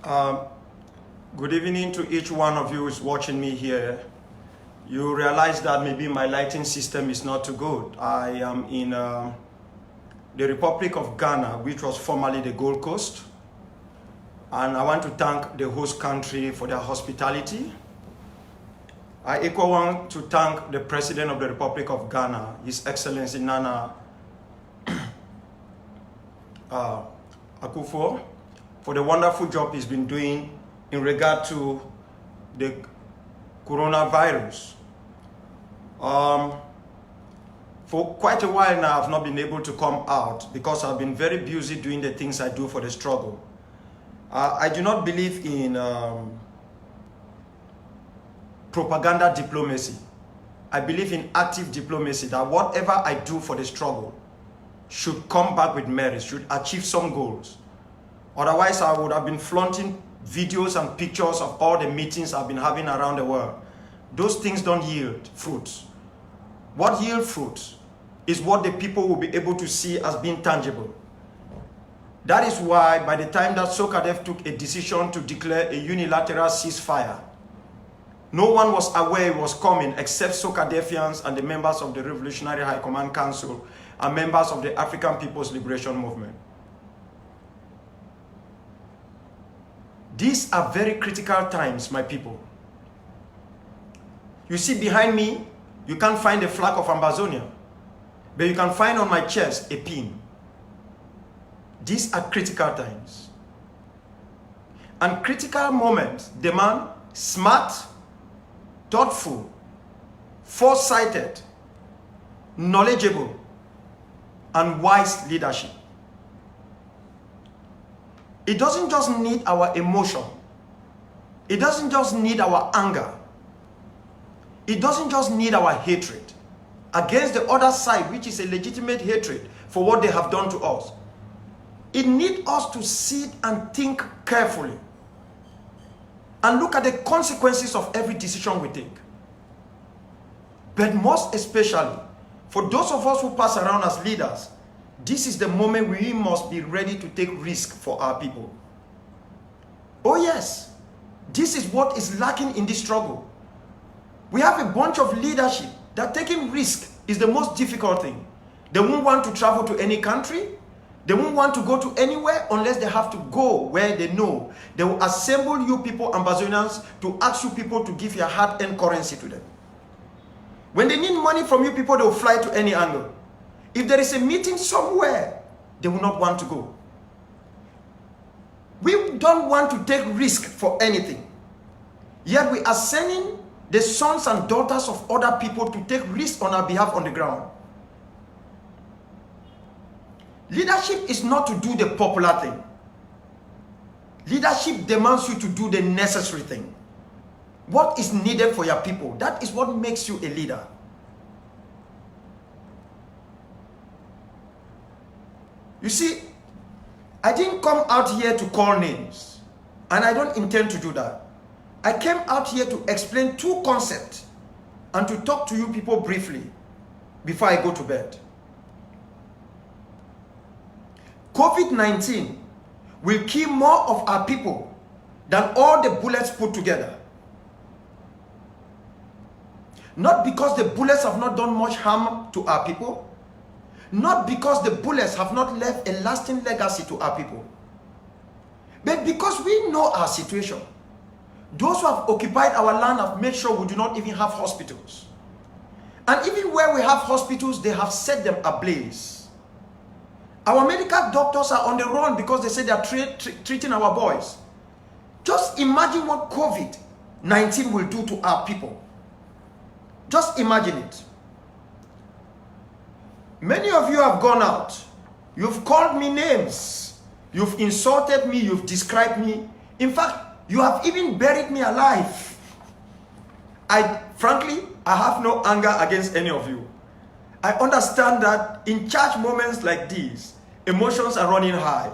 Um, Good evening to each one of you who is watching me here. You realize that maybe my lighting system is not too good. I am in the Republic of Ghana, which was formerly the Gold Coast. And I want to thank the host country for their hospitality. I equally want to thank the President of the Republic of Ghana, His Excellency Nana Akufo, for the wonderful job he's been doing in regard to the coronavirus. For quite a while now, I've not been able to come out because I've been very busy doing the things I do for the struggle. I do not believe in propaganda diplomacy. I believe in active diplomacy, that whatever I do for the struggle should come back with merit, should achieve some goals. Otherwise, I would have been flaunting videos and pictures of all the meetings I've been having around the world. Those things don't yield fruits. What yields fruits is what the people will be able to see as being tangible. That is why by the time that Sokadev took a decision to declare a unilateral ceasefire, no one was aware it was coming except Sokadevians and the members of the Revolutionary High Command Council and members of the African People's Liberation Movement. These are very critical times, my people. You see behind me, you can't find the flag of Ambazonia, but you can find on my chest a pin. These are critical times. And critical moments demand smart, thoughtful, foresighted, knowledgeable, and wise leadership. It doesn't just need our emotion. It doesn't just need our anger. It doesn't just need our hatred against the other side, which is a legitimate hatred for what they have done to us. It needs us to sit and think carefully and look at the consequences of every decision we take. But most especially, for those of us who pass around as leaders, this is the moment we must be ready to take risk for our people. Oh yes, this is what is lacking in this struggle. We have a bunch of leadership that taking risk is the most difficult thing. They won't want to travel to any country. They won't want to go to anywhere unless they have to go where they know. They will assemble you people, Ambazonians, to ask you people to give your hard-earned currency to them. When they need money from you people, they will fly to any angle. If there is a meeting somewhere, they will not want to go. We don't want to take risk for anything. Yet we are sending the sons and daughters of other people to take risk on our behalf on the ground. Leadership is not to do the popular thing. Leadership demands you to do the necessary thing. What is needed for your people? That is what makes you a leader. You see, I didn't come out here to call names, and I don't intend to do that. I came out here to explain two concepts and to talk to you people briefly before I go to bed. COVID-19 will kill more of our people than all the bullets put together. Not because the bullets have not done much harm to our people, not because the bullets have not left a lasting legacy to our people, but because we know our situation. Those who have occupied our land have made sure we do not even have hospitals. And even where we have hospitals, they have set them ablaze. Our medical doctors are on the run because they say they are treating our boys. Just imagine what COVID-19 will do to our people. Just imagine it. Many of you have gone out. You've called me names. You've insulted me. You've described me. In fact, you have even buried me alive. Frankly, I have no anger against any of you. I understand that in church moments like these, emotions are running high.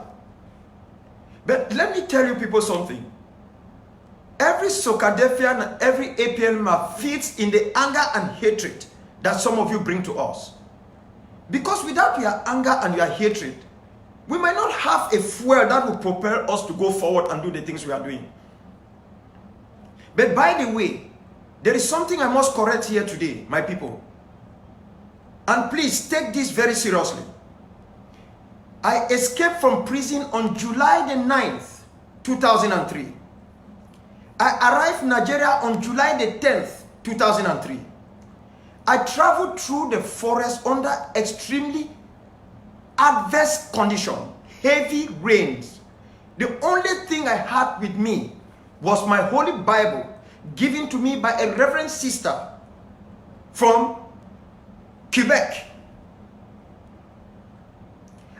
But let me tell you people something. Every Sokadefian and every APL member feeds in the anger and hatred that some of you bring to us. Because without your anger and your hatred, We might not have a fuel that will propel us to go forward and do the things we are doing. But by the way, there is something I must correct here today, my people. And please take this very seriously. I escaped from prison on July the 9th, 2003. I arrived in Nigeria on July the 10th, 2003. I traveled through the forest under extremely adverse conditions, heavy rains. The only thing I had with me was my Holy Bible, given to me by a reverend sister from Quebec.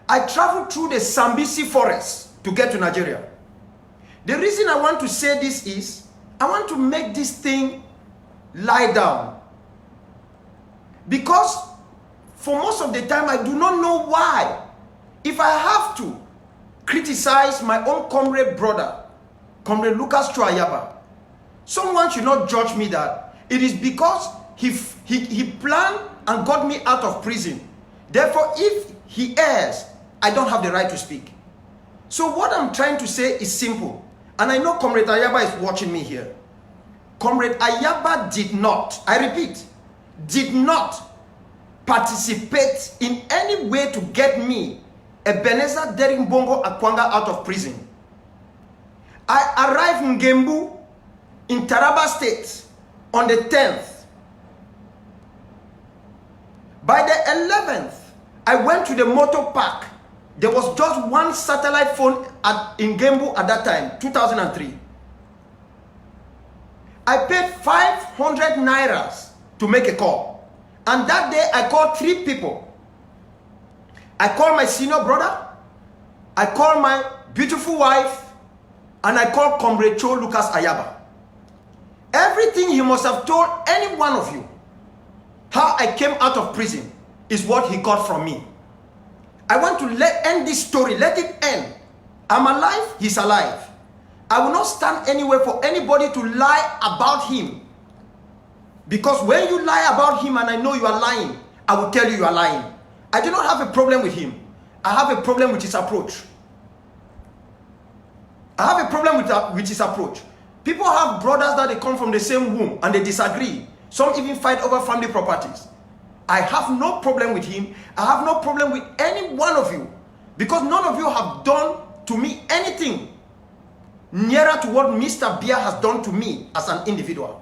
I traveled through the Sambisi forest to get to Nigeria. The reason I want to say this is, I want to make this thing lie down. Because for most of the time, I do not know why. If I have to criticize my own comrade brother, Comrade Lucas Chuayaba, someone should not judge me that it is because he planned and got me out of prison. Therefore, if he errs, I don't have the right to speak. So what I'm trying to say is simple. And I know Comrade Ayaba is watching me here. Comrade Ayaba did not, I repeat, did not participate in any way to get me, Ebenezer Deringbongo Akwanga, out of prison. I arrived in Gembu, in Taraba State, on the 10th. By the 11th, I went to the motor park. There was just one satellite phone in Gembu at that time, 2003. I paid 500 nairas to make a call. And that day, I called 3 people. I called my senior brother, I called my beautiful wife, and I called Comrade Cho Lucas Ayaba. Everything he must have told any one of you, how I came out of prison, is what he got from me. I want to end this story, let it end. I'm alive, he's alive. I will not stand anywhere for anybody to lie about him. Because when you lie about him and I know you are lying, I will tell you are lying. I do not have a problem with him. I have a problem with his approach. I have a problem with his approach. People have brothers that they come from the same womb and they disagree. Some even fight over family properties. I have no problem with him. I have no problem with any one of you. Because none of you have done to me anything nearer to what Mr. Bia has done to me as an individual.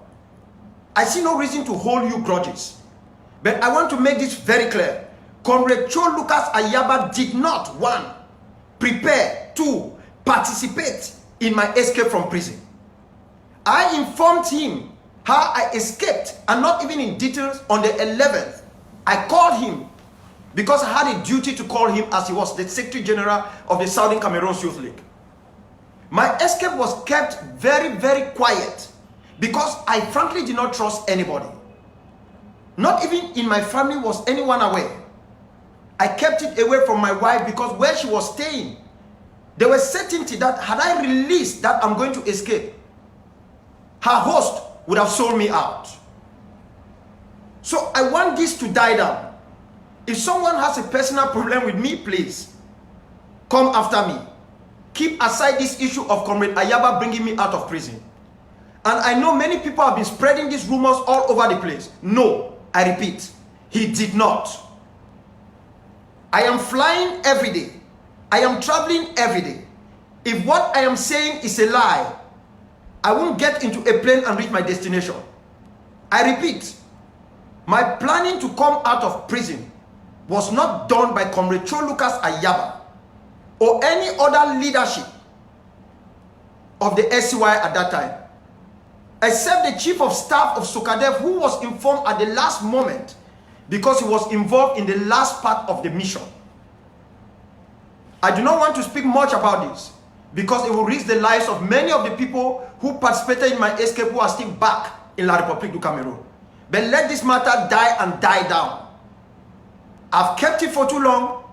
I see no reason to hold you grudges. But I want to make this very clear. Comrade Cho Lucas Ayaba did not, 1, prepare, 2, participate in my escape from prison. I informed him how I escaped, and not even in details. On the 11th, I called him because I had a duty to call him, as he was the Secretary General of the Southern Cameroon Youth League. My escape was kept very, very quiet because I frankly did not trust anybody. Not even in my family was anyone aware. I kept it away from my wife because where she was staying, there was certainty that had I released that I'm going to escape, her host would have sold me out. So I want this to die down. If someone has a personal problem with me, please come after me. Keep aside this issue of Comrade Ayaba bringing me out of prison. And I know many people have been spreading these rumors all over the place. No, I repeat, he did not. I am flying every day. I am traveling every day. If what I am saying is a lie, I won't get into a plane and reach my destination. I repeat, my planning to come out of prison was not done by Comrade Cho Lucas Ayaba or any other leadership of the SCY at that time, except the Chief of Staff of Sokadev, who was informed at the last moment because he was involved in the last part of the mission. I do not want to speak much about this because it will risk the lives of many of the people who participated in my escape who are still back in La République du Cameroon. But let this matter die and die down. I've kept it for too long.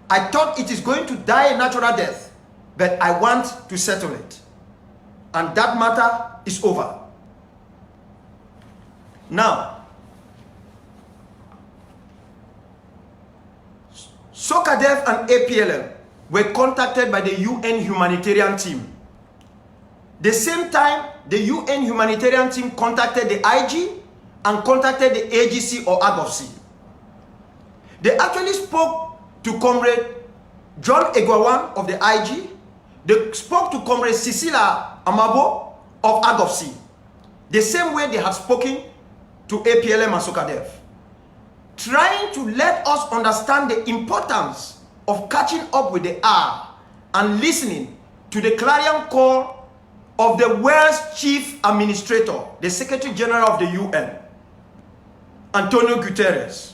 I thought it is going to die a natural death, but I want to settle it. And that matter is over. Now, Sokadev and APLM, were contacted by the UN humanitarian team. The same time, the UN humanitarian team contacted the IG and contacted the AGC or AGOFC. They actually spoke to Comrade John Egwawan of the IG. They spoke to Comrade Cecilia Amabo of AGOFC. The same way they had spoken to APLM and Sokadev. Trying to let us understand the importance of catching up with the R and listening to the clarion call of the world's chief administrator, the Secretary General of the UN, Antonio Guterres.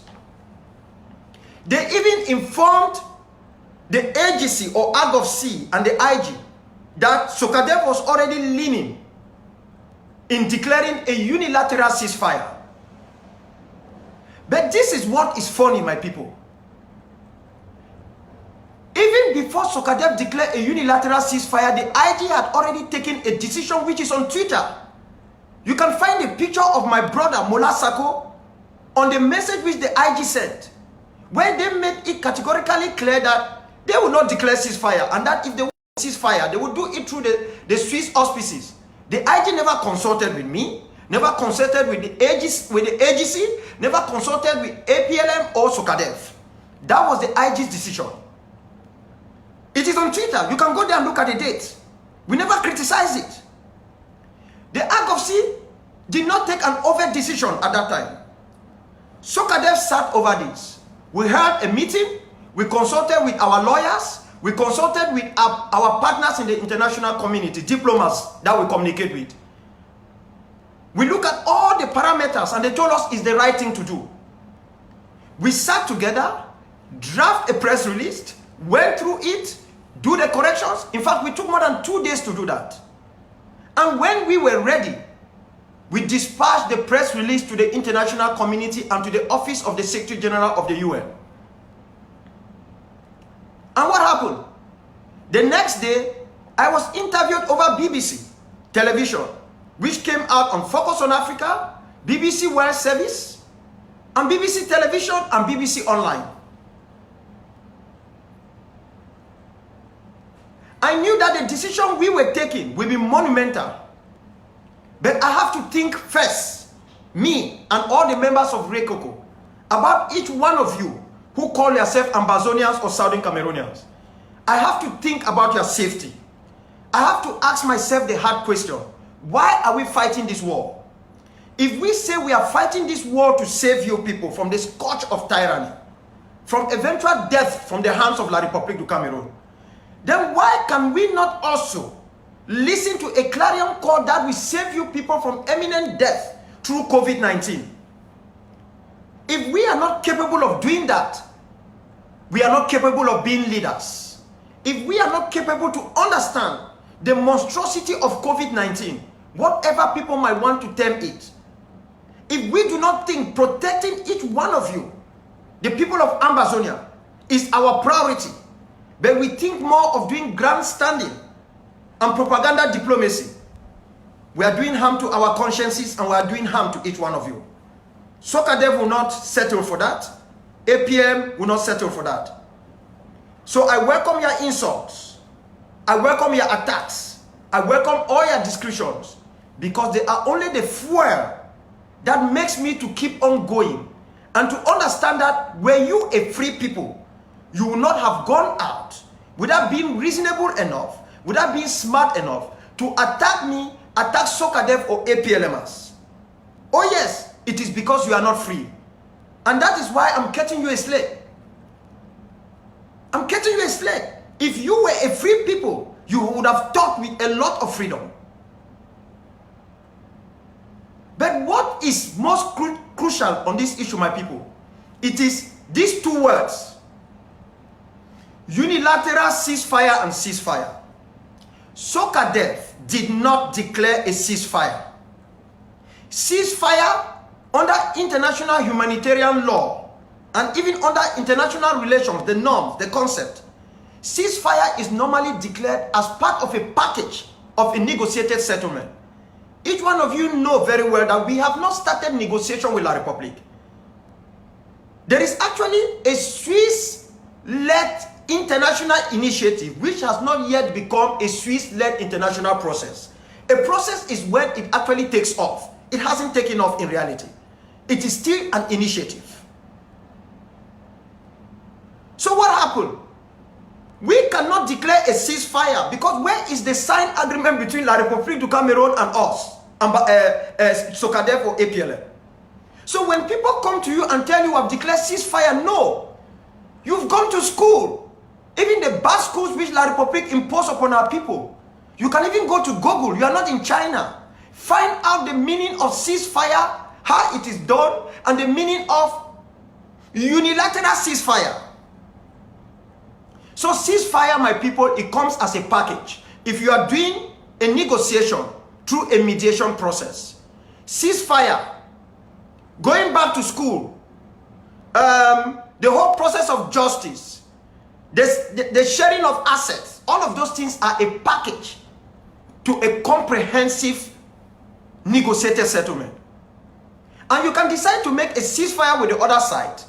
They even informed the AGC or AGOFC and the IG that Sokadev was already leaning in declaring a unilateral ceasefire. But this is what is funny, my people. Even before Sokadev declared a unilateral ceasefire, the IG had already taken a decision which is on Twitter. You can find a picture of my brother Mola Sako on the message which the IG sent, where they made it categorically clear that they will not declare ceasefire, and that if they want ceasefire, they will do it through the Swiss auspices. The IG never consulted with me, never consulted with the AGC, never consulted with APLM or Sokadev. That was the IG's decision. It is on Twitter. You can go there and look at the date. We never criticized it. The AGOFC did not take an overt decision at that time. Sokadev sat over this. We held a meeting. We consulted with our lawyers. We consulted with our partners in the international community, diplomats that we communicate with. We look at all the parameters and they told us it's the right thing to do. We sat together, draft a press release, went through it, do the corrections. In fact, we took more than 2 days to do that. And when we were ready, we dispatched the press release to the international community and to the office of the Secretary General of the UN. And what happened? The next day, I was interviewed over BBC television, which came out on Focus on Africa, BBC World Service, and BBC Television and BBC Online. I knew that the decision we were taking will be monumental. But I have to think first, me and all the members of Rekoko, about each one of you who call yourself Ambazonians or Southern Cameroonians. I have to think about your safety. I have to ask myself the hard question. Why are we fighting this war? If we say we are fighting this war to save you people from the scourge of tyranny, from eventual death from the hands of La République du Cameroon, then why can we not also listen to a clarion call that will save you people from imminent death through COVID-19? If we are not capable of doing that, we are not capable of being leaders. If we are not capable to understand the monstrosity of COVID-19, whatever people might want to term it, if we do not think protecting each one of you, the people of Ambazonia, is our priority, but we think more of doing grandstanding and propaganda diplomacy, we are doing harm to our consciences and we are doing harm to each one of you. Sokadev will not settle for that. APM will not settle for that. So I welcome your insults. I welcome your attacks. I welcome all your discretions, because they are only the fuel that makes me to keep on going and to understand that were you a free people, you would not have gone out without being reasonable enough, without being smart enough to attack me, attack Sokadev or APLMers. Oh yes, it is because you are not free. And that is why I'm catching you a slave. I'm catching you a slave. If you were a free people, you would have talked with a lot of freedom. But what is most crucial on this issue, my people? It is these two words: unilateral ceasefire and ceasefire. Sokadev did not declare a ceasefire. Ceasefire under international humanitarian law and even under international relations, the norms, the concept, ceasefire is normally declared as part of a package of a negotiated settlement. Each one of you know very well that we have not started negotiation with La République. There is actually a Swiss-led international initiative which has not yet become a Swiss-led international process. A process is when it actually takes off. It hasn't taken off in reality. It is still an initiative. So what happened? We cannot declare a ceasefire because where is the signed agreement between La République du Cameroon and us, SOCADEF or APLM? So when people come to you and tell you I've declared ceasefire, no. You've gone to school. Even the bad schools which La République imposed upon our people. You can even go to Google. You are not in China. Find out the meaning of ceasefire, how it is done, and the meaning of unilateral ceasefire. So ceasefire, my people, it comes as a package. If you are doing a negotiation through a mediation process, ceasefire, going back to school, the whole process of justice, the sharing of assets, all of those things are a package to a comprehensive negotiated settlement. And you can decide to make a ceasefire with the other side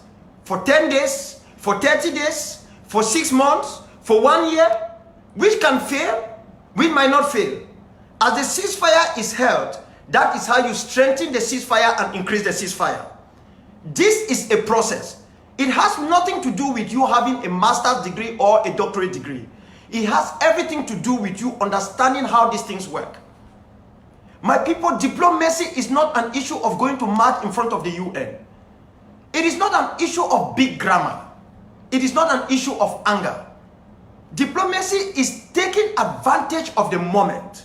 for 10 days, for 30 days, for 6 months, for 1 year, which can fail, which might not fail. As the ceasefire is held, that is how you strengthen the ceasefire and increase the ceasefire. This is a process. It has nothing to do with you having a master's degree or a doctorate degree. It has everything to do with you understanding how these things work. My people, diplomacy is not an issue of going to march in front of the UN. It is not an issue of big grammar. It is not an issue of anger. Diplomacy is taking advantage of the moment.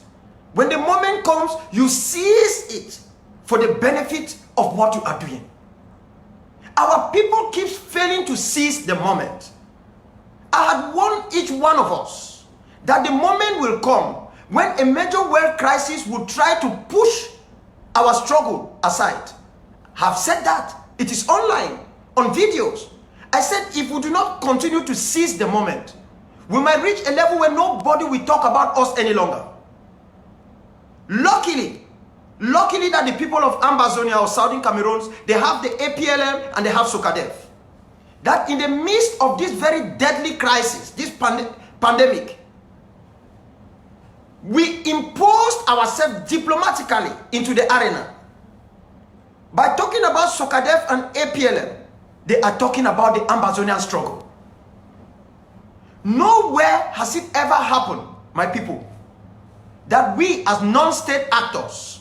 When the moment comes, you seize it for the benefit of what you are doing. Our people keep failing to seize the moment. I had warned each one of us that the moment will come when a major world crisis will try to push our struggle aside. Have said that. It is online, on videos. I said if we do not continue to seize the moment, we might reach a level where nobody will talk about us any longer. Luckily that the people of Ambazonia or Southern Cameroons, they have the APLM and they have SOCADEF. That in the midst of this very deadly crisis, this pandemic, we imposed ourselves diplomatically into the arena. By talking about SOCADEF and APLM, they are talking about the Ambazonian struggle. Nowhere has it ever happened, my people, that we as non-state actors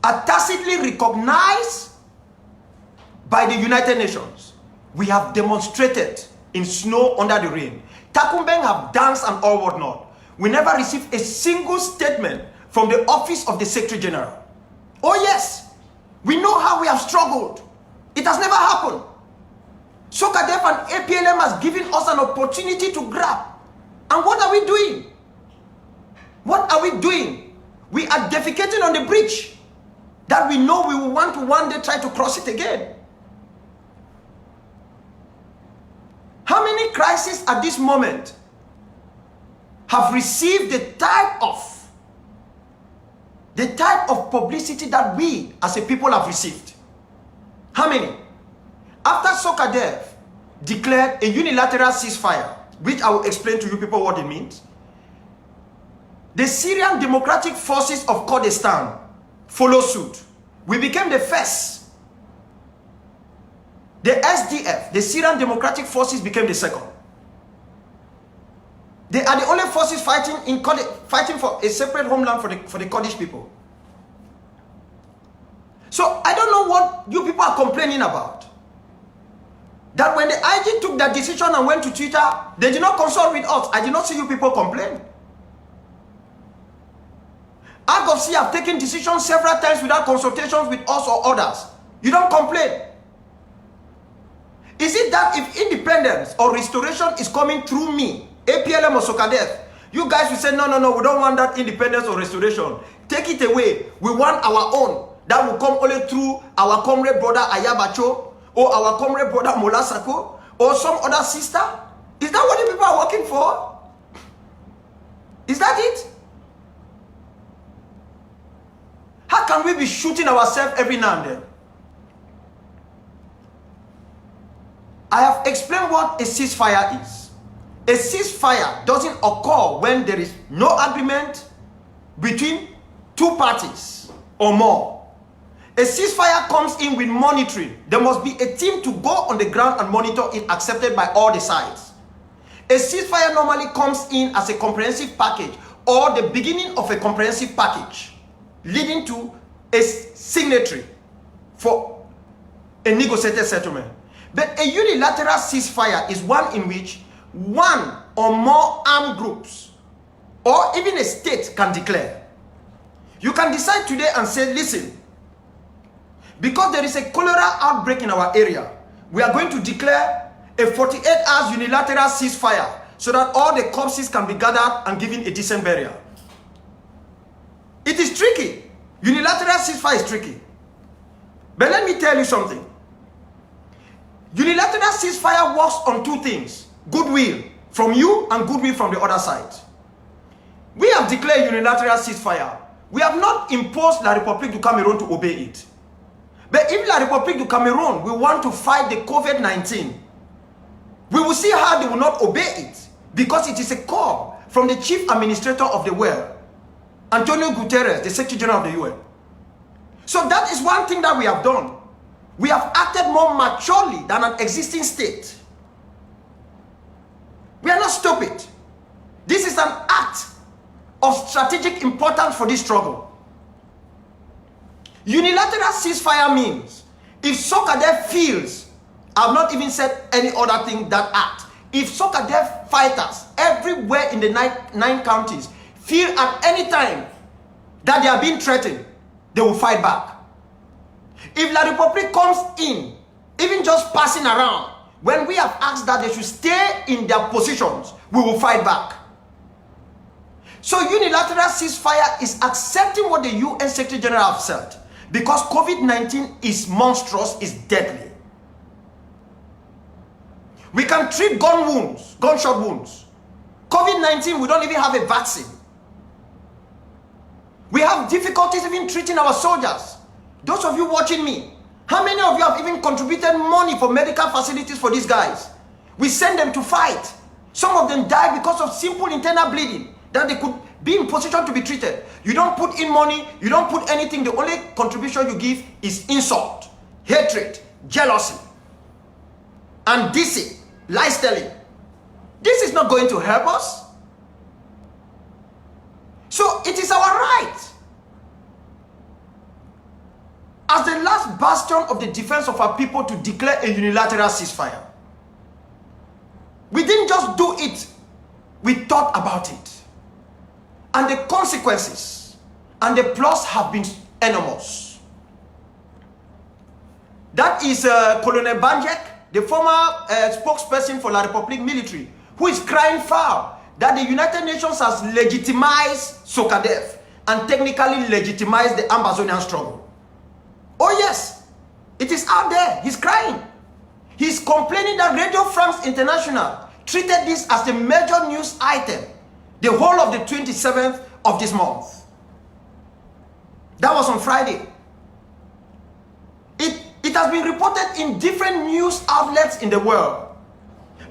are tacitly recognized by the United Nations. We have demonstrated in snow under the rain. Takumbeng have danced and all whatnot. We never received a single statement from the office of the Secretary General. Oh yes, we know how we have struggled. It has never happened. SOCADEF and APLM has given us an opportunity to grab. And what are we doing? What are we doing? We are defecating on the bridge that we know we will want to one day try to cross it again. How many crises at this moment have received the type of publicity that we as a people have received? How many? After SOCADEF declared a unilateral ceasefire, which I will explain to you people what it means, the Syrian Democratic Forces of Kurdistan followed suit. We became the first. The SDF, the Syrian Democratic Forces, became the second. They are the only forces fighting for a separate homeland for the Kurdish people. So I don't know what you people are complaining about. That when the IG took that decision and went to Twitter, they did not consult with us. I did not see you people complain. AGOFC have taken decisions several times without consultations with us or others. You don't complain. Is it that if independence or restoration is coming through me, APLM or SOCADEF, you guys will say, no, we don't want that independence or restoration. Take it away. We want our own. That will come only through our comrade brother Ayabacho, or our comrade brother Molasako, or some other sister. Is that what you people are working for? Is that it? How can we be shooting ourselves every now and then? I have explained what a ceasefire is. A ceasefire doesn't occur when there is no agreement between two parties or more. A ceasefire comes in with monitoring. There must be a team to go on the ground and monitor it, accepted by all the sides. A ceasefire normally comes in as a comprehensive package or the beginning of a comprehensive package leading to a signatory for a negotiated settlement. But a unilateral ceasefire is one in which one or more armed groups or even a state can declare. You can decide today and say, listen, because there is a cholera outbreak in our area, we are going to declare a 48 hours unilateral ceasefire so that all the corpses can be gathered and given a decent burial. It is tricky. Unilateral ceasefire is tricky. But let me tell you something. Unilateral ceasefire works on two things: goodwill from you and goodwill from the other side. We have declared unilateral ceasefire. We have not imposed La République du Cameroon to obey it. But if La République du Cameroon will want to fight the COVID-19, we will see how they will not obey it, because it is a call from the chief administrator of the world, Antonio Guterres, the Secretary General of the UN. So that is one thing that we have done. We have acted more maturely than an existing state. We are not stupid. This is an act of strategic importance for this struggle. Unilateral ceasefire means if Soccer feels, I've not even said any other thing that act, if Soccer fighters everywhere in the nine counties feel at any time that they are being threatened, they will fight back. If La République comes in, even just passing around, when we have asked that they should stay in their positions, we will fight back. So unilateral ceasefire is accepting what the UN Secretary General have said, because COVID-19 is monstrous, is deadly. We can treat gunshot wounds. COVID-19, we don't even have a vaccine. We have difficulties even treating our soldiers. Those of you watching me, how many of you have even contributed money for medical facilities for these guys? We send them to fight. Some of them die because of simple internal bleeding, that they could be in position to be treated. You don't put in money, you don't put anything. The only contribution you give is insult, hatred, jealousy, and deceit, lies telling. This is not going to help us. So it is our right, as the last bastion of the defense of our people, to declare a unilateral ceasefire. We didn't just do it, we thought about it. And the consequences and the plus have been enormous. That is Colonel Banjek, the former spokesperson for La République military, who is crying foul that the United Nations has legitimized SOCADEF and technically legitimized the Ambazonian struggle. Oh yes, it is out there. He's crying. He's complaining that Radio France International treated this as the major news item the whole of the 27th of this month. That was on Friday. It has been reported in different news outlets in the world,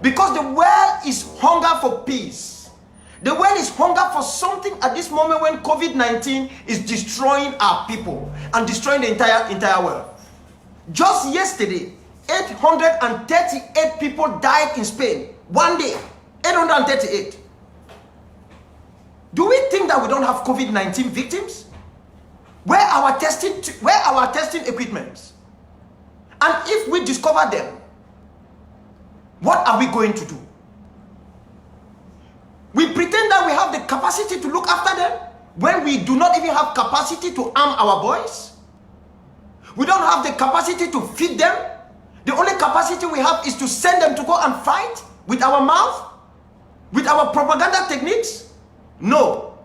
because the world is hunger for peace. The world is hunger for something at this moment when COVID-19 is destroying our people and destroying the entire world. Just yesterday, 838 people died in Spain. One day, 838. Do we think that we don't have COVID-19 victims? Where are our testing equipment? And if we discover them, what are we going to do? We pretend that we have the capacity to look after them when we do not even have capacity to arm our boys. We don't have the capacity to feed them. The only capacity we have is to send them to go and fight with our mouth, with our propaganda techniques. No.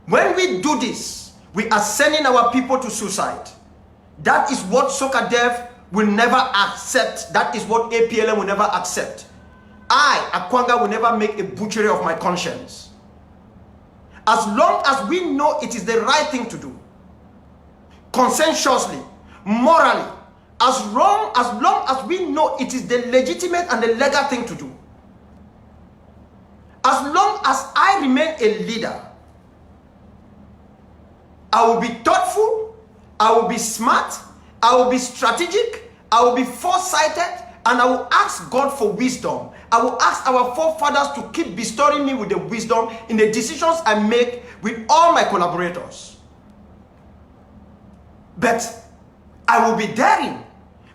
When we do this, we are sending our people to suicide. That is what SOCADEF will never accept. That is what APLM will never accept. I, Akwanga, will never make a butchery of my conscience. As long as we know it is the right thing to do, consensuously, morally, as long as we know it is the legitimate and the legal thing to do. As long as I remain a leader, I will be thoughtful, I will be smart, I will be strategic, I will be foresighted, and I will ask God for wisdom. I will ask our forefathers to keep bestowing me with the wisdom in the decisions I make with all my collaborators. But I will be daring,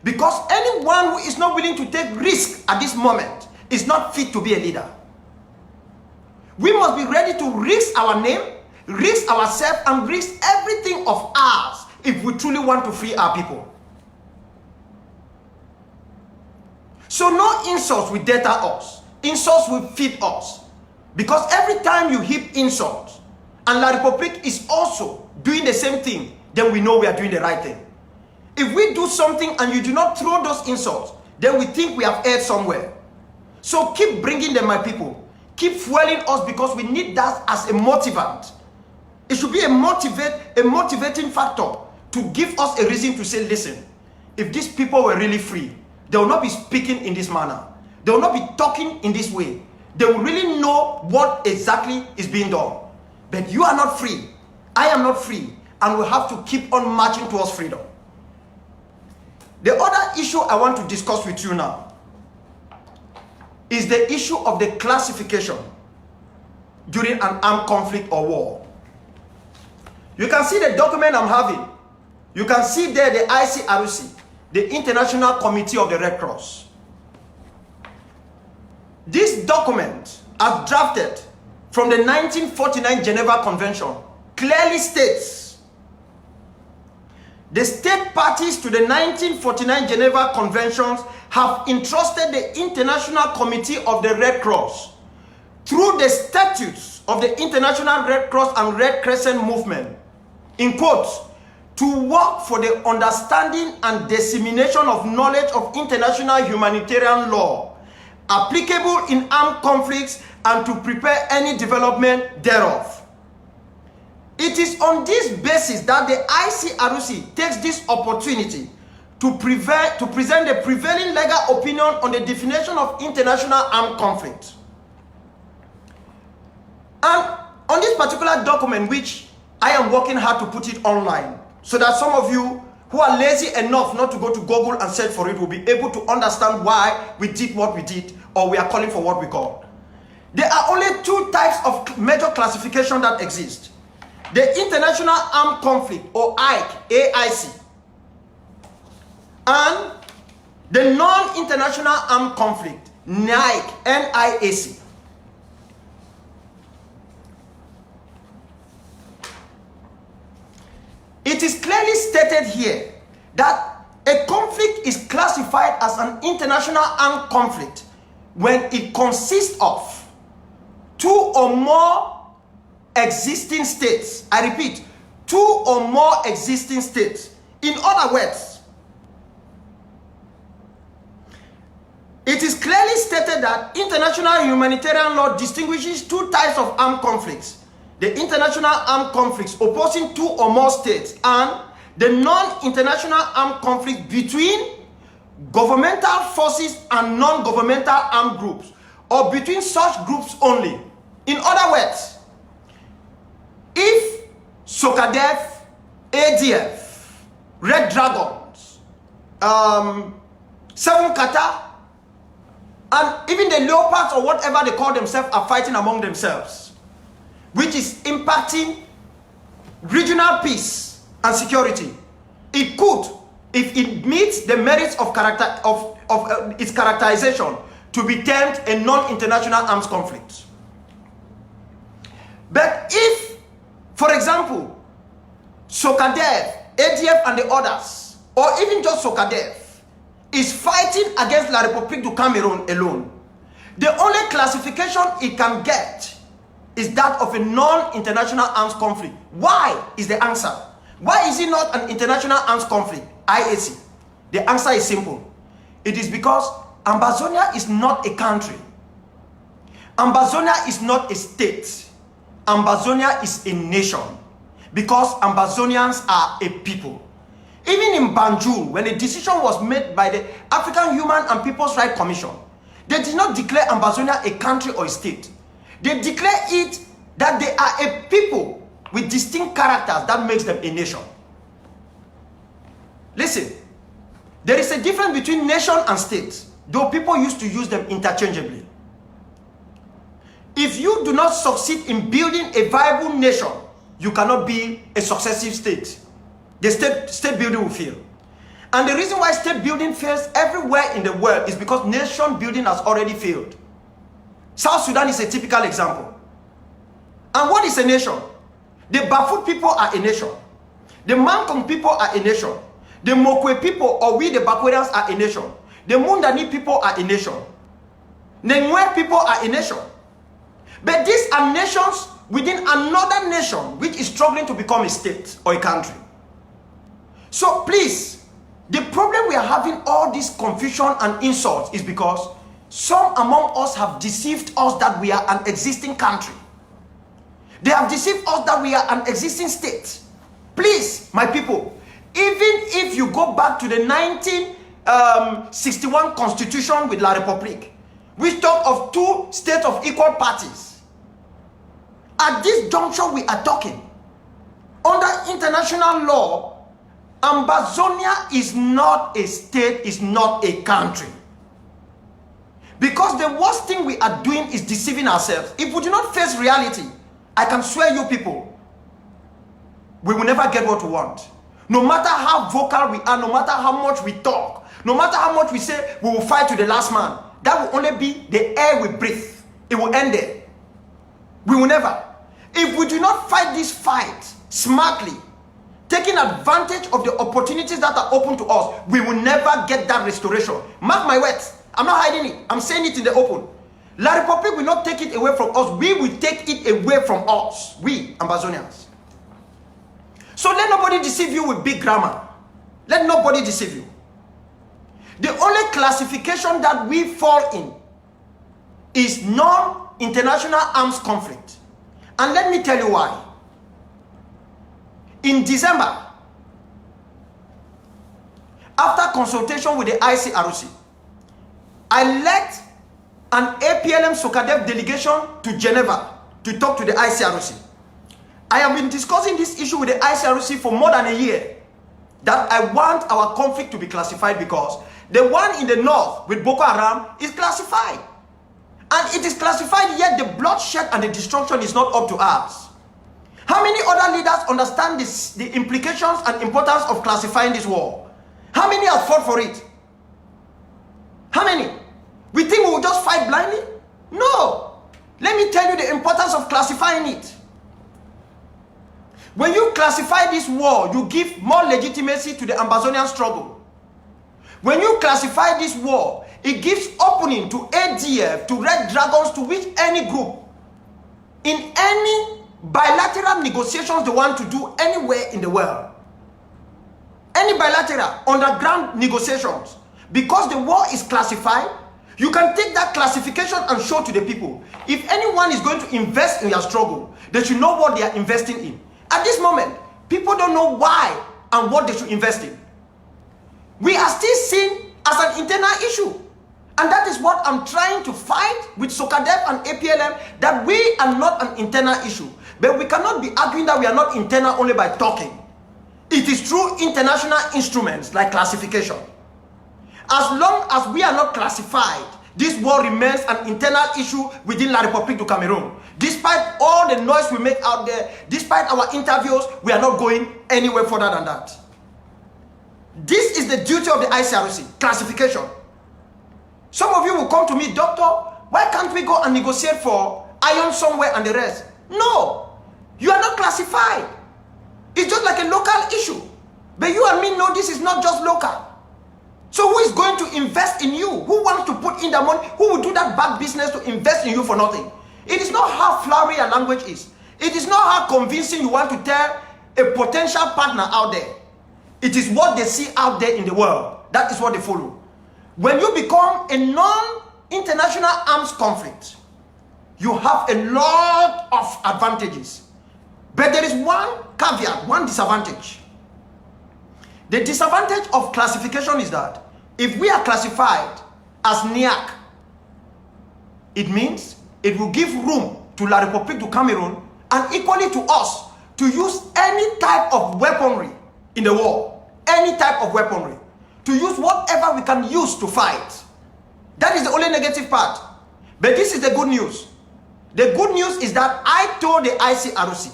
because anyone who is not willing to take risk at this moment is not fit to be a leader. We must be ready to risk our name, risk ourselves, and risk everything of ours if we truly want to free our people. So no insults will deter us. Insults will feed us. Because every time you heap insults, and La République is also doing the same thing, then we know we are doing the right thing. If we do something and you do not throw those insults, then we think we have erred somewhere. So keep bringing them, my people. Keep fueling us, because we need that as a motivant. It should be a motivating factor to give us a reason to say, listen, if these people were really free, they will not be speaking in this manner. They will not be talking in this way. They will really know what exactly is being done. But you are not free. I am not free. And we have to keep on marching towards freedom. The other issue I want to discuss with you now is the issue of the classification during an armed conflict or war. You can see the document I'm having. You can see there the ICRC, the International Committee of the Red Cross. This document, as drafted from the 1949 Geneva Convention, clearly states the state parties to the 1949 Geneva Conventions have entrusted the International Committee of the Red Cross through the statutes of the International Red Cross and Red Crescent movement, in quotes, to work for the understanding and dissemination of knowledge of international humanitarian law applicable in armed conflicts and to prepare any development thereof. It is on this basis that the ICRC takes this opportunity to present the prevailing legal opinion on the definition of international armed conflict. And on this particular document, which I am working hard to put it online, so that some of you who are lazy enough not to go to Google and search for it will be able to understand why we did what we did, or we are calling for what we call. There are only two types of major classification that exist. The International Armed Conflict, or AIC, and the Non-International Armed Conflict, NIAC. It is clearly stated here that a conflict is classified as an international armed conflict when it consists of two or more existing states. I repeat, two or more existing states. In other words, it is clearly stated that international humanitarian law distinguishes two types of armed conflicts: the international armed conflicts opposing two or more states, and the non-international armed conflict between governmental forces and non-governmental armed groups, or between such groups only. In other words, if SOCADEF, ADF, Red Dragons, Seven Kata, and even the Leopards or whatever they call themselves are fighting among themselves, which is impacting regional peace and security, it could, if it meets the merits of its characterization, to be termed a non-international arms conflict. But if, for example, SOCADEF, ADF and the others, or even just SOCADEF, is fighting against La République du Cameroun alone, the only classification it can get is that of a non-international arms conflict. Why is the answer? Why is it not an international arms conflict, IAC? The answer is simple. It is because Ambazonia is not a country. Ambazonia is not a state. Ambazonia is a nation, because Ambazonians are a people. Even in Banjul, when a decision was made by the African Human and People's Rights Commission, they did not declare Ambazonia a country or a state. They declare it that they are a people with distinct characters that makes them a nation. Listen, there is a difference between nation and state, though people used to use them interchangeably. If you do not succeed in building a viable nation, you cannot be a successive state. The state building will fail. And the reason why state building fails everywhere in the world is because nation building has already failed. South Sudan is a typical example. And what is a nation? The Bafut people are a nation. The Mankong people are a nation. The Mokwe people, or we the Bakwerians, are a nation. The Mundani people are a nation. The Nwe people are a nation. But these are nations within another nation which is struggling to become a state or a country. So please, the problem we are having all this confusion and insults is because some among us have deceived us that we are an existing country. They have deceived us that we are an existing state. Please, my people, even if you go back to the 1961 Constitution with La République, which talk of two states of equal parties, at this juncture we are talking, under international law, Ambazonia is not a state, is not a country. Because the worst thing we are doing is deceiving ourselves. If we do not face reality, I can swear you people, we will never get what we want. No matter how vocal we are, no matter how much we talk, no matter how much we say we will fight to the last man, that will only be the air we breathe. It will end there. We will never. If we do not fight this fight smartly, taking advantage of the opportunities that are open to us, we will never get that restoration. Mark my words. I'm not hiding it. I'm saying it in the open. La République will not take it away from us. We will take it away from us. We, Ambazonians. So let nobody deceive you with big grammar. Let nobody deceive you. The only classification that we fall in is non-international arms conflict. And let me tell you why. In December, after consultation with the ICRC, I led an APLM Sokadev delegation to Geneva to talk to the ICRC. I have been discussing this issue with the ICRC for more than a year, that I want our conflict to be classified because the one in the north with Boko Haram is classified. And it is classified, yet the bloodshed and the destruction is not up to us. How many other leaders understand this, the implications and importance of classifying this war? How many have fought for it? How many? We think we will just fight blindly? No. Let me tell you the importance of classifying it. When you classify this war, you give more legitimacy to the Ambazonian struggle. When you classify this war, it gives opening to ADF, to Red Dragons, to which any group, in any bilateral negotiations they want to do anywhere in the world. Any bilateral underground negotiations. Because the war is classified, you can take that classification and show to the people. If anyone is going to invest in your struggle, they should know what they are investing in. At this moment, people don't know why and what they should invest in. We are still seen as an internal issue. And that is what I'm trying to fight with Sokadev and APLM, that we are not an internal issue. But we cannot be arguing that we are not internal only by talking. It is through international instruments like classification. As long as we are not classified, this war remains an internal issue within La République du Cameroon. Despite all the noise we make out there, despite our interviews, we are not going anywhere further than that. This is the duty of the ICRC, classification. Some of you will come to me, doctor, why can't we go and negotiate for iron somewhere and the rest? No, you are not classified. It's just like a local issue. But you and me know this is not just local. So who is going to invest in you? Who wants to put in the money? Who will do that bad business to invest in you for nothing? It is not how flowery your language is. It is not how convincing you want to tell a potential partner out there. It is what they see out there in the world. That is what they follow. When you become a non-international arms conflict, you have a lot of advantages. But there is one caveat, one disadvantage. The disadvantage of classification is that if we are classified as NIAC, it means it will give room to La République du Cameroon and equally to us to use any type of weaponry in the war. Any type of weaponry. To use whatever we can use to fight. That is the only negative part. But this is the good news. The good news is that I told the ICRC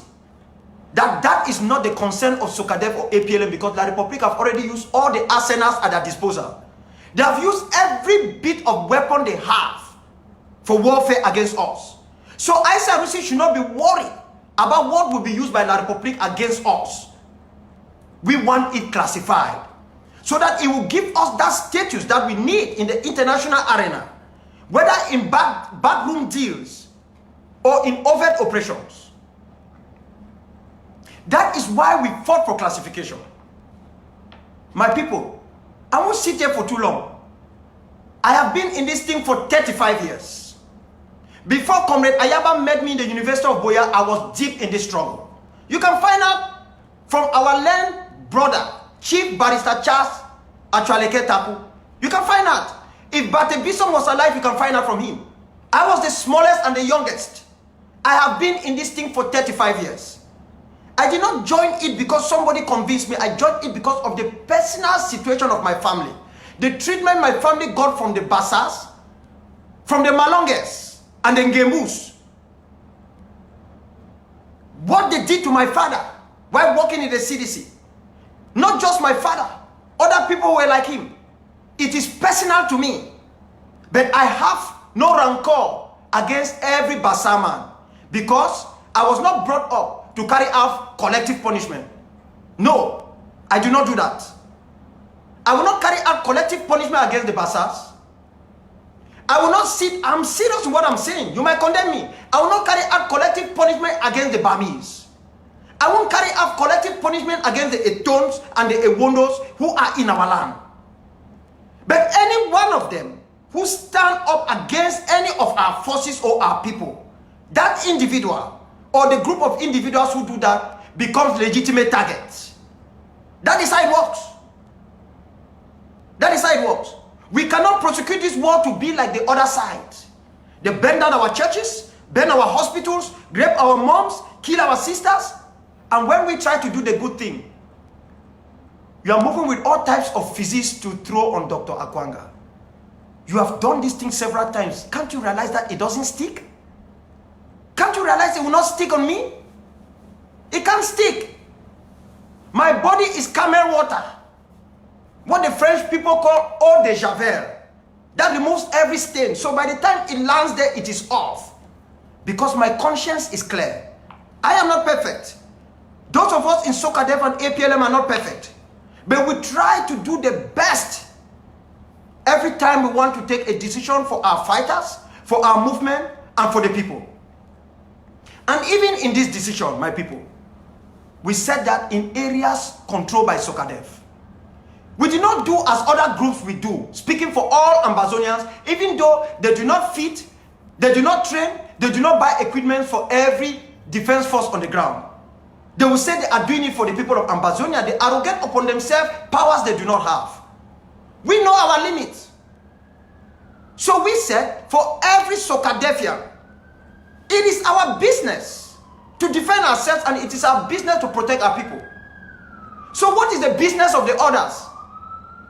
that that is not the concern of SOCADEF or APLM, because La République have already used all the arsenals at their disposal. They have used every bit of weapon they have for warfare against us. So ICRC should not be worried about what will be used by La République against us. We want it classified so that it will give us that status that we need in the international arena, whether in backroom deals or in overt operations. That is why we fought for classification. My people, I won't sit here for too long. I have been in this thing for 35 years. Before Comrade Ayaba met me in the University of Boya, I was deep in this struggle. You can find out from our learned brother, Chief Barrister Charles Achwaleke Tapu. You can find out. If Bate Bison was alive, you can find out from him. I was the smallest and the youngest. I have been in this thing for 35 years. I did not join it because somebody convinced me. I joined it because of the personal situation of my family. The treatment my family got from the Bassas, from the Malonges, and the Ngemus. What they did to my father while working in the CDC. Not just my father. Other people were like him. It is personal to me. But I have no rancor against every Bassa man, because I was not brought up to carry out collective punishment. No, I do not do that. I will not carry out collective punishment against the Bassas. I will not sit, I'm serious in what I'm saying. You might condemn me. I will not carry out collective punishment against the Burmese. I won't carry out collective punishment against the Etons and the Ewondos who are in our land. But any one of them who stand up against any of our forces or our people, that individual or the group of individuals who do that becomes legitimate targets. That is how it works. That is how it works. We cannot prosecute this war to be like the other side. They burn down our churches, burn our hospitals, rape our moms, kill our sisters. And when we try to do the good thing, you are moving with all types of physics to throw on Dr. Akwanga. You have done this thing several times. Can't you realize that it doesn't stick? Can't you realize it will not stick on me? It can't stick. My body is camel water. What the French people call eau de javel. That removes every stain. So by the time it lands there, it is off. Because my conscience is clear. I am not perfect. Those of us in SOCADEF and APLM are not perfect. But we try to do the best every time we want to take a decision for our fighters, for our movement, and for the people. And even in this decision, my people, we said that in areas controlled by SOCADEF. We did not do as other groups we do, speaking for all Ambazonians, even though they do not fit, they do not train, they do not buy equipment for every defense force on the ground. They will say they are doing it for the people of Ambazonia. They arrogate upon themselves powers they do not have. We know our limits. So we said, for every SOCADEFian, it is our business to defend ourselves, and it is our business to protect our people. So what is the business of the others?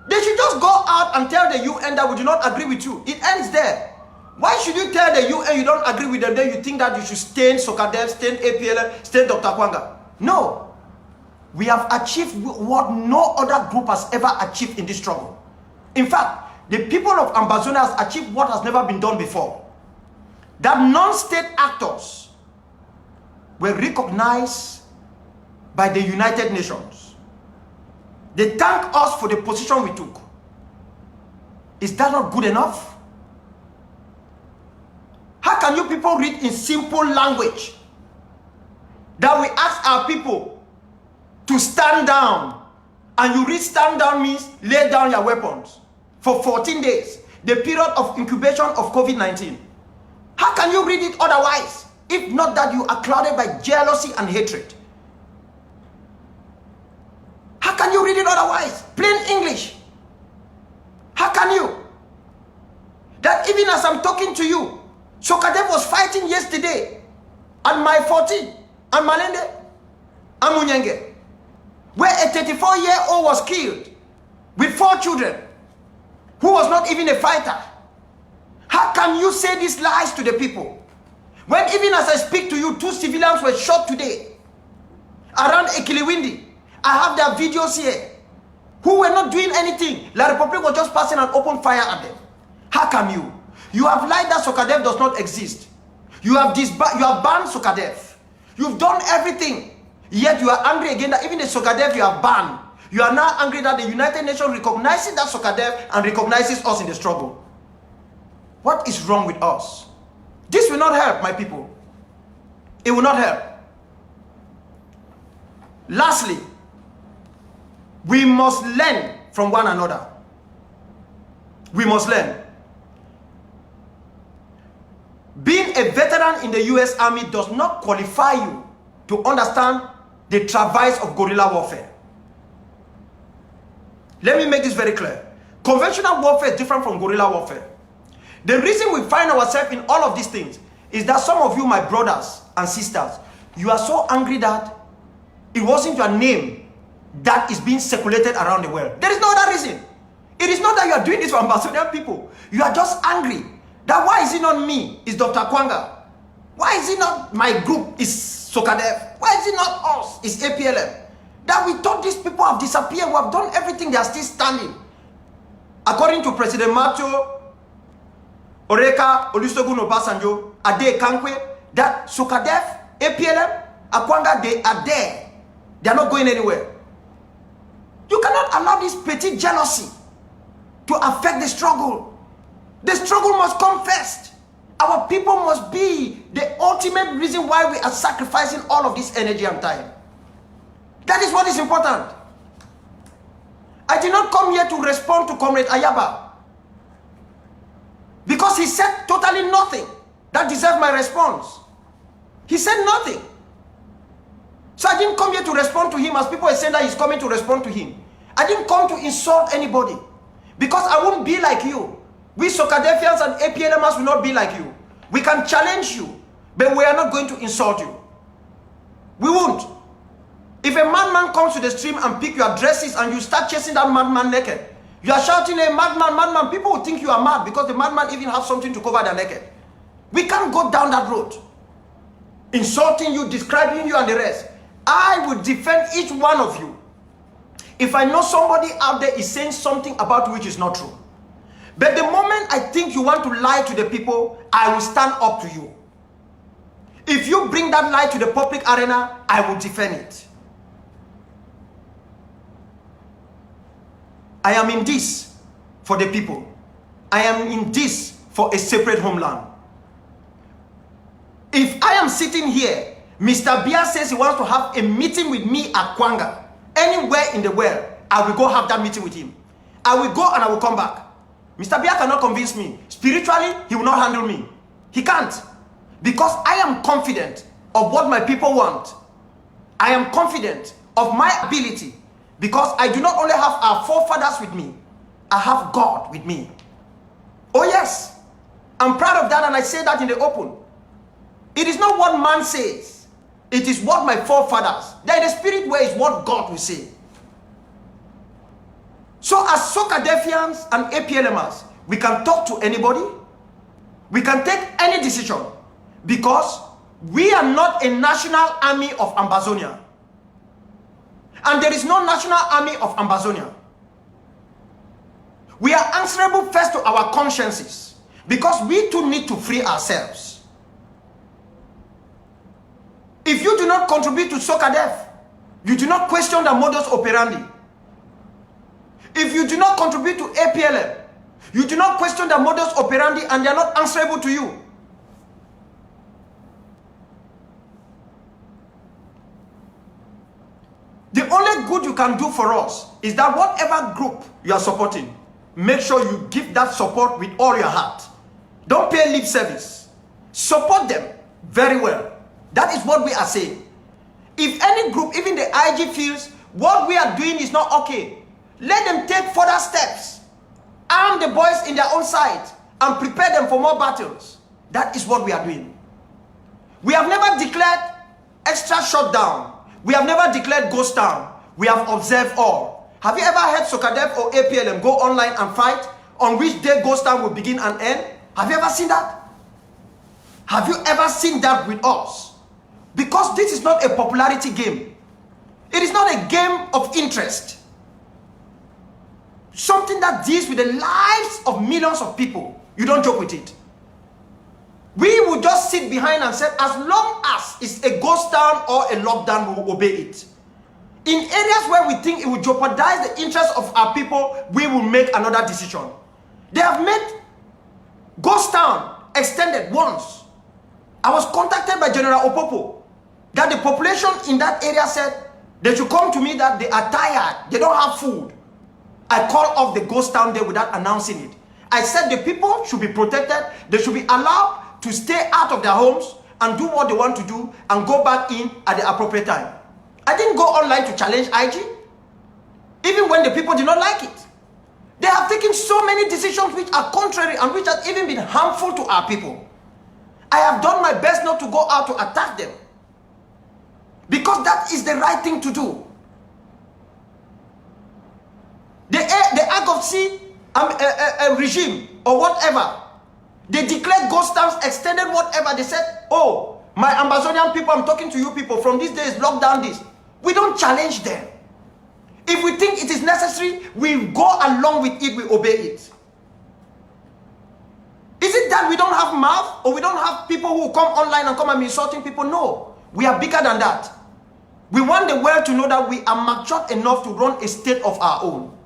They should just go out and tell the UN that we do not agree with you. It ends there. Why should you tell the UN you don't agree with them, then you think that you should stain SOCADEF, stain APLM, stain Dr. Akwanga? No. We have achieved what no other group has ever achieved in this struggle. In fact, the people of Ambazonia has achieved what has never been done before. That non-state actors were recognized by the United Nations. They thank us for the position we took. Is that not good enough? How can you people read in simple language that we ask our people to stand down, and you read stand down means lay down your weapons for 14 days, the period of incubation of COVID-19? How can you read it otherwise, if not that you are clouded by jealousy and hatred? How can can you read it otherwise? Plain English. How can you? That even as I'm talking to you, Sokadev was fighting yesterday at my 14 and Malende and Munyenge, where a 34-year-old was killed with 4 children who was not even a fighter. How can you say these lies to the people? When even as I speak to you, 2 civilians were shot today around Ekiliwindi. I have their videos here, who were not doing anything. La Republic was just passing an open fire at them. How can you? You have lied that Sokadev does not exist. You have banned Sokadev. You've done everything. Yet you are angry again that even the Sokadev you have banned. You are now angry that the United Nations recognizes that Sokadev and recognizes us in the struggle. What is wrong with us? This will not help, my people. It will not help. Lastly, we must learn from one another. We must learn. Being a veteran in the US Army does not qualify you to understand the travails of guerrilla warfare. Let me make this very clear. Conventional warfare is different from guerrilla warfare. The reason we find ourselves in all of these things is that some of you, my brothers and sisters, you are so angry that it wasn't your name that is being circulated around the world. There is no other reason. It is not that you are doing this for Ambazonian people. You are just angry that why is it not me? It's Dr. Akwanga. Why is it not my group? It's Sokadev. Why is it not us? It's APLM. That we thought these people have disappeared. We have done everything. They are still standing. According to President Macho, Oreka, Olusegun Obasanjo, Ade Kankwe, that Sokadev, APLM, Akwanga, they are there. They are not going anywhere. You cannot allow this petty jealousy to affect the struggle. The struggle must come first. Our people must be the ultimate reason why we are sacrificing all of this energy and time. That is what is important. I did not come here to respond to Comrade Ayaba, because he said totally nothing that deserved my response. He said nothing. So I didn't come here to respond to him as people are saying that he's coming to respond to him. I didn't come to insult anybody, because I won't be like you. We Sokadefians and APLMers will not be like you. We can challenge you, but we are not going to insult you. We won't. If a madman comes to the stream and pick your dresses and you start chasing that madman naked, you are shouting, "Hey, madman, madman," people will think you are mad because the madman even has something to cover their naked. We can't go down that road. Insulting you, describing you and the rest. I will defend each one of you if I know somebody out there is saying something about which is not true. But the moment I think you want to lie to the people, I will stand up to you. If you bring that lie to the public arena, I will defend it. I am in this for the people. I am in this for a separate homeland. If I am sitting here, Mr. Bia says he wants to have a meeting with me at Akwanga, anywhere in the world, I will go have that meeting with him. I will go and I will come back. Mr. Bia cannot convince me. Spiritually, he will not handle me. He can't. Because I am confident of what my people want. I am confident of my ability. Because I do not only have our forefathers with me, I have God with me. Oh yes, I'm proud of that, and I say that in the open. It is not what man says. It is what my forefathers. There in the spirit way is what God will say. So as Sokadefians and APLMers, we can talk to anybody. We can take any decision. Because we are not a national army of Ambazonia. And there is no national army of Ambazonia. We are answerable first to our consciences, because we too need to free ourselves. If you do not contribute to Sokadev, you do not question the modus operandi. If you do not contribute to APLM, you do not question the modus operandi, and they are not answerable to you. The only good you can do for us is that whatever group you are supporting, make sure you give that support with all your heart. Don't pay lip service. Support them very well. That is what we are saying. If any group, even the IG feels what we are doing is not okay. Let them take further steps. Arm the boys in their own side and prepare them for more battles. That is what we are doing. We have never declared extra shutdown. We have never declared ghost town. We have observed all. Have you ever heard Sokadef or APLM go online and fight on which day ghost town will begin and end? Have you ever seen that? Have you ever seen that with us? Because this is not a popularity game. It is not a game of interest. Something that deals with the lives of millions of people. You don't joke with it. We will just sit behind and say, as long as it's a ghost town or a lockdown, we will obey it. In areas where we think it will jeopardize the interests of our people, we will make another decision. They have made ghost town extended once. I was contacted by General Opopo that the population in that area said they should come to me that they are tired, they don't have food. I called off the ghost town there without announcing it. I said the people should be protected, they should be allowed to stay out of their homes and do what they want to do and go back in at the appropriate time. I didn't go online to challenge IG, even when the people did not like it. They have taken so many decisions which are contrary and which have even been harmful to our people. I have done my best not to go out to attack them, because that is the right thing to do. The Agofsi regime or whatever, they declared ghost towns, extended whatever. They said, oh, my Ambazonian people, I'm talking to you people, from these days, lock down this. We don't challenge them. If we think it is necessary, we go along with it, we obey it. Is it that we don't have mouth, or we don't have people who come online and come and be insulting people? No, we are bigger than that. We want the world to know that we are matured enough to run a state of our own.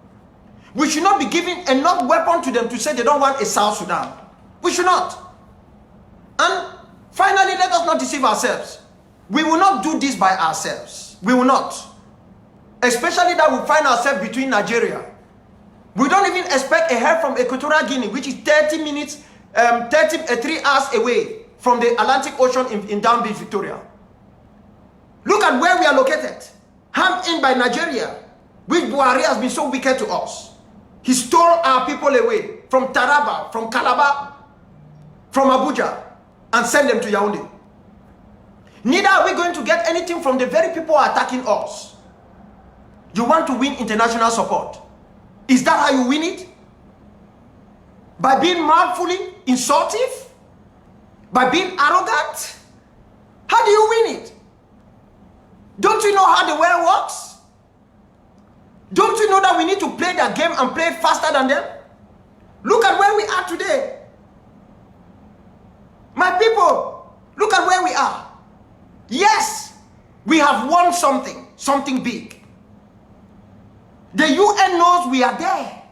We should not be giving enough weapon to them to say they don't want a South Sudan. We should not. And finally, let us not deceive ourselves. We will not do this by ourselves. We will not. Especially that we find ourselves between Nigeria. We don't even expect a help from Equatorial Guinea, which is 3 hours away from the Atlantic Ocean in Down Beach, Victoria. Look at where we are located. Hemmed in by Nigeria, which Buhari has been so wicked to us. He stole our people away from Taraba, from Calabar, from Abuja, and sent them to Yaoundé. Neither are we going to get anything from the very people who are attacking us. You want to win international support. Is that how you win it? By being manfully insultive? By being arrogant? How do you win it? Don't you know how the world works? Don't you know that we need to play their game and play faster than them? Look at where we are today. My people, look at where we are. Yes, we have won something big. The UN knows we are there.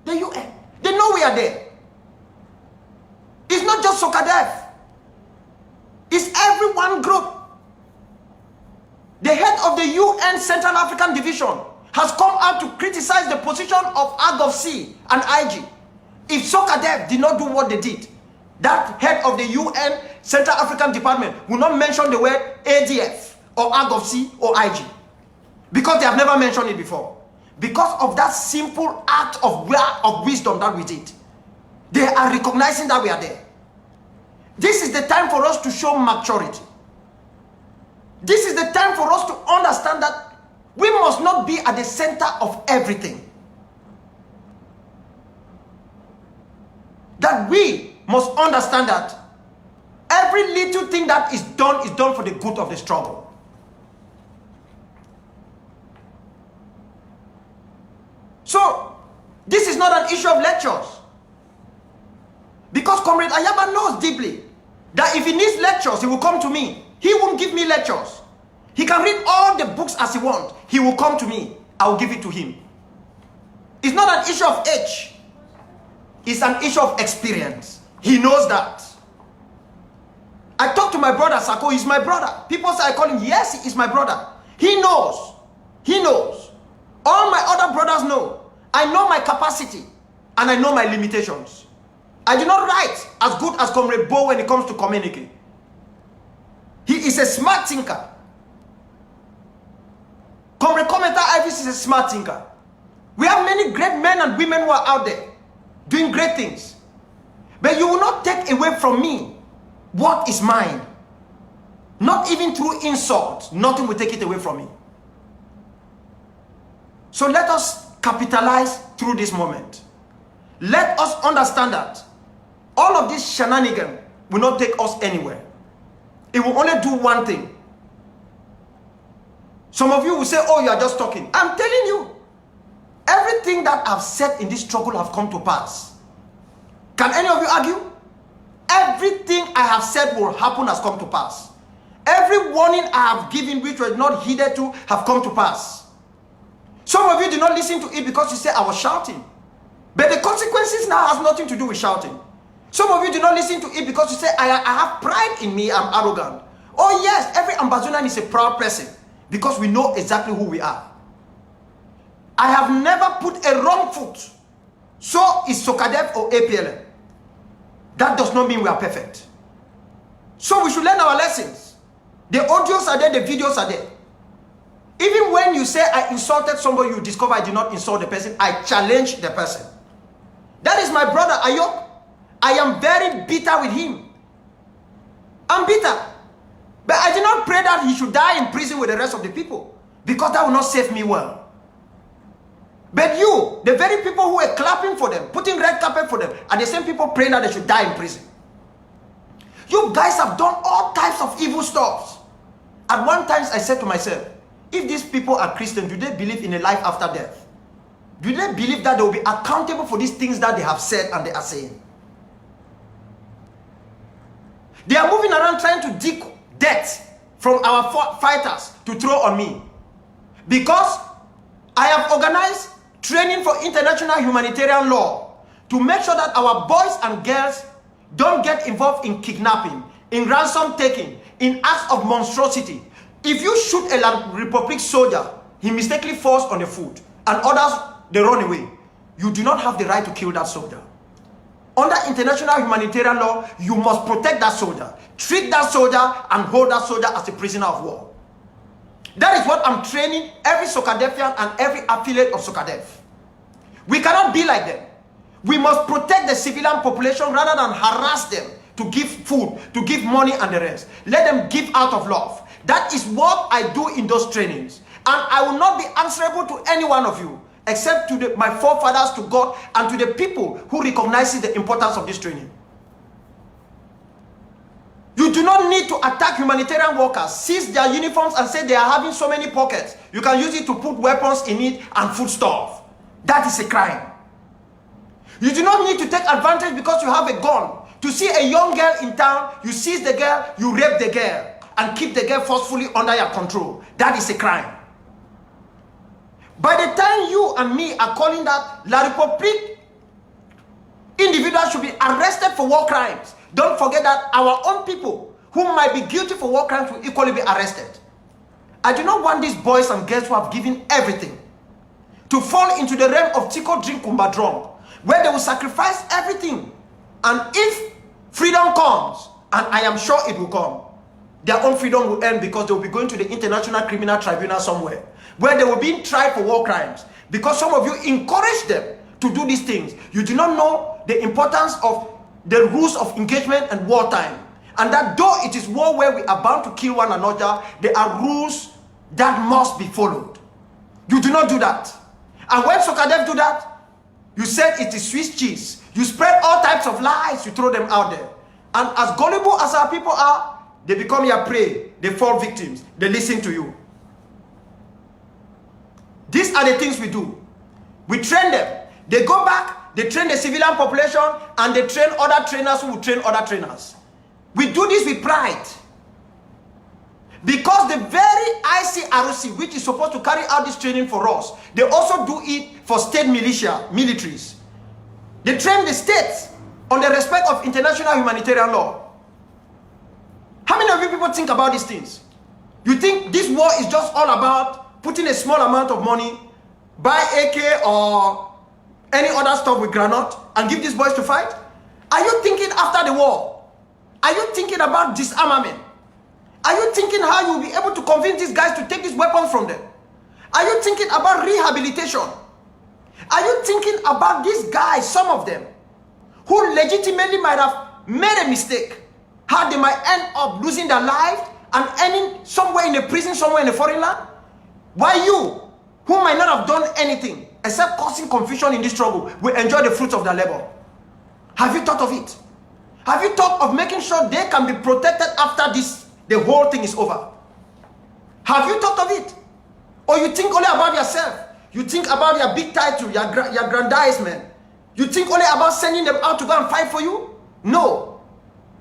The UN, they know we are there. It's not just Sokadef. It's every one group. The head of the UN Central African Division has come out to criticize the position of AGOFC and IG. If Sokadef did not do what they did, that head of the UN Central African Department will not mention the word ADF or AGOFC or IG, because they have never mentioned it before. Because of that simple act of wisdom that we did, they are recognizing that we are there. This is the time for us to show maturity. This is the time for us to understand that we must not be at the center of everything. That we must understand that every little thing that is done for the good of the struggle. So, this is not an issue of lectures. Because Comrade Ayaba knows deeply that if he needs lectures, he will come to me. He won't give me lectures. He can read all the books as he wants. He will come to me. I will give it to him. It's not an issue of age. It's an issue of experience. He knows that. I talk to my brother, Sako. He's my brother. People say I call him. Yes, he is my brother. He knows. He knows. All my other brothers know. I know my capacity. And I know my limitations. I do not write as good as Comrade Bo when it comes to communicate. He is a smart thinker. Comrade Commentator Ivis is a smart thinker. We have many great men and women who are out there doing great things. But you will not take away from me what is mine. Not even through insult. Nothing will take it away from me. So let us capitalize through this moment. Let us understand that all of this shenanigans will not take us anywhere. It will only do one thing. Some of you will say, oh, you are just talking. I'm telling you, everything that I've said in this struggle have come to pass. Can any of you argue? Everything I have said will happen has come to pass. Every warning I have given which was not heeded to have come to pass. Some of you did not listen to it because you said I was shouting. But the consequences now has nothing to do with shouting. Some of you did not listen to it because you say I have pride in me, I'm arrogant. Oh yes, every Ambazonian is a proud person because we know exactly who we are. I have never put a wrong foot. So is Sokadev or APLM. That does not mean we are perfect. So we should learn our lessons. The audios are there, the videos are there. Even when you say I insulted somebody, you discover I did not insult the person, I challenge the person. That is my brother Ayok. I am very bitter with him. I'm bitter. But I did not pray that he should die in prison with the rest of the people, because that will not save me well. But you, the very people who were clapping for them, putting red carpet for them, are the same people praying that they should die in prison. You guys have done all types of evil stuff. At one time I said to myself, if these people are Christian, do they believe in a life after death? Do they believe that they will be accountable for these things that they have said and they are saying? They are moving around trying to dig debt from our fighters to throw on me. Because I have organized training for international humanitarian law to make sure that our boys and girls don't get involved in kidnapping, in ransom taking, in acts of monstrosity. If you shoot a La Republic soldier, he mistakenly falls on the foot, and others, they run away. You do not have the right to kill that soldier. Under international humanitarian law, you must protect that soldier, treat that soldier, and hold that soldier as a prisoner of war. That is what I'm training every Sokadefian and every affiliate of Sokadev. We cannot be like them. We must protect the civilian population rather than harass them to give food, to give money and the rest. Let them give out of love. That is what I do in those trainings. And I will not be answerable to any one of you, except to my forefathers, to God, and to the people who recognize the importance of this training. You do not need to attack humanitarian workers, seize their uniforms and say they are having so many pockets. You can use it to put weapons in it and food stuff. That is a crime. You do not need to take advantage because you have a gun. To see a young girl in town, you seize the girl, you rape the girl, and keep the girl forcefully under your control. That is a crime. By the time you and me are calling that La Republique, individuals should be arrested for war crimes. Don't forget that our own people who might be guilty for war crimes will equally be arrested. I do not want these boys and girls who have given everything to fall into the realm of Tico drink Kumba drunk, where they will sacrifice everything. And if freedom comes, and I am sure it will come, their own freedom will end because they will be going to the International Criminal Tribunal somewhere, where they will be tried for war crimes. Because some of you encourage them to do these things. You do not know the importance of the rules of engagement and wartime. And that though it is war where we are bound to kill one another, there are rules that must be followed. You do not do that. And when Sokadev do that, you said it is Swiss cheese. You spread all types of lies, you throw them out there. And as gullible as our people are, they become your prey. They fall victims. They listen to you. These are the things we do. We train them. They go back, they train the civilian population, and they train other trainers who will train other trainers. We do this with pride. Because the very ICRC, which is supposed to carry out this training for us, they also do it for state militaries. They train the states on the respect of international humanitarian law. How many of you people think about these things? You think this war is just all about putting a small amount of money, buy AK or any other stuff with granite, and give these boys to fight? Are you thinking after the war? Are you thinking about disarmament? Are you thinking how you'll be able to convince these guys to take these weapons from them? Are you thinking about rehabilitation? Are you thinking about these guys, some of them, who legitimately might have made a mistake, how they might end up losing their life and ending somewhere in a prison, somewhere in a foreign land? Why you, who might not have done anything except causing confusion in this struggle, will enjoy the fruits of their labor? Have you thought of it? Have you thought of making sure they can be protected after this, the whole thing is over? Have you thought of it? Or you think only about yourself? You think about your big title, your grandizement. You think only about sending them out to go and fight for you? No.